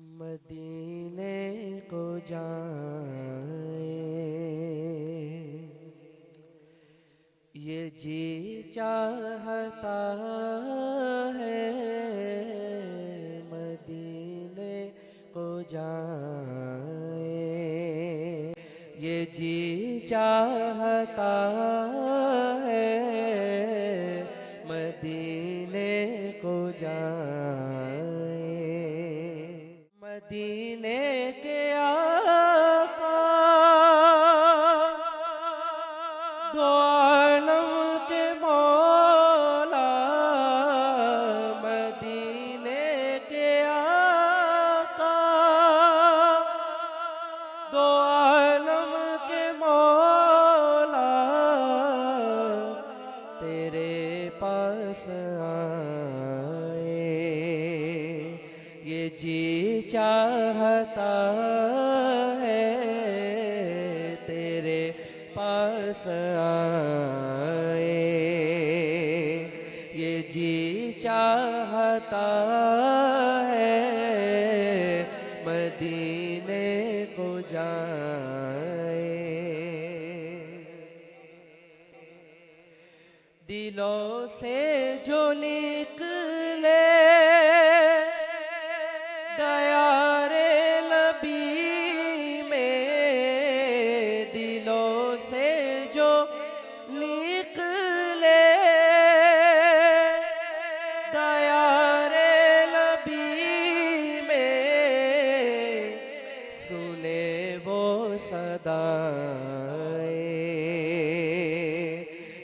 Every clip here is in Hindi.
मदीने को जाए ये जी चाहता है, मदीने को जाए ये जी चाहता है, मदीने को जाए। मदीने के आका दो आलम के मौला, मदीने के आका दो आलम के मौला, तेरे पास आए ये जी चाहता है, तेरे पास आए ये जी चाहता है, मदीने को जाए। दिलों से जो निकले दयारे लबी में, दिलों से जो निकले दयारे लबी में, सुने वो सदाएं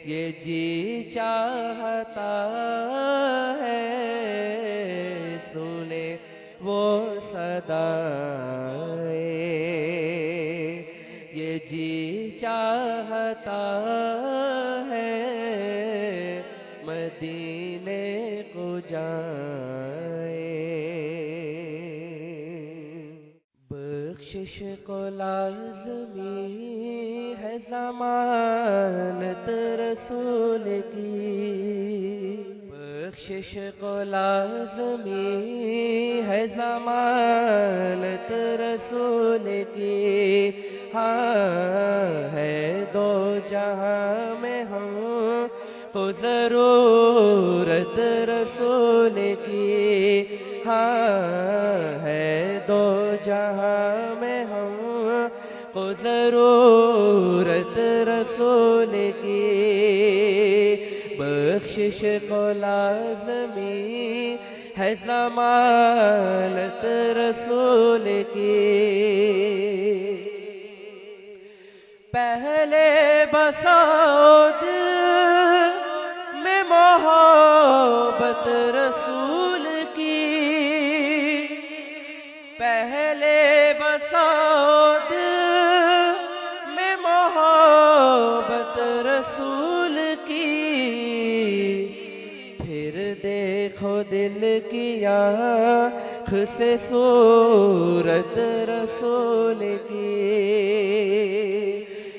ये जी चाहता है, सुने वो सदाएं ये जी चाहता है, मदीने को जाए। बख्शिश को लाज़मी है ज़मानत रसूल की, बख्शिश को लाज़मी है ज़मानत रसूल की। हाँ है दो जहाँ में हम को ज़रूरत रसूल की, हाँ है दो जहाँ में हम को ज़रूरत रसूल की। बख्शिश को लाज़मी है ज़मानत रसूल की। पहले बसौद में मोहब्बत रसूल की, पहले बसौद में मोहब्बत रसूल की। फिर देखो दिल की आँख से सूरत रसूल की,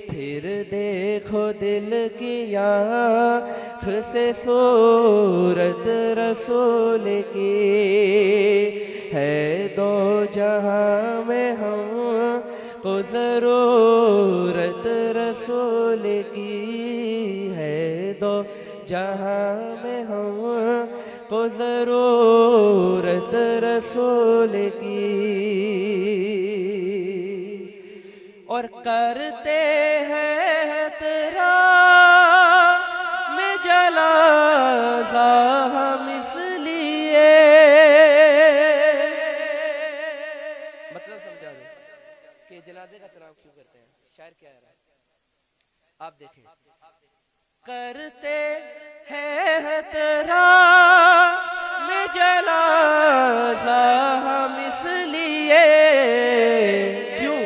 फिर देखो दिल की आँख से सूरत रसूल की। है दो जहाँ में हम को ज़रूरत रसूल की, है दो जहाँ में हम को ज़रूरत रसूल की। और करते हैं तेरा में जनाज़ा हम इसलिए, मतलब समझा दो कि जनाजे का तराव क्यों करते हैं। शायर क्या है आप देखें। करते हैं तेरा में जनाज़ा हम इसलिए, क्यों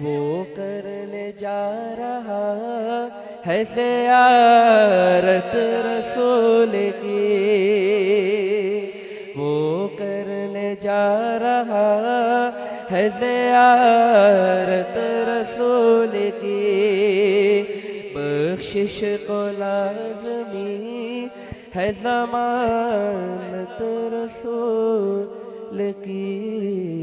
वो करने जा रहा है ज़ियारत रसूल की, वो करने जा रहा है ज़ियारत रसूल की। बख्शिश को लाज़मी है ज़मानत रसूल की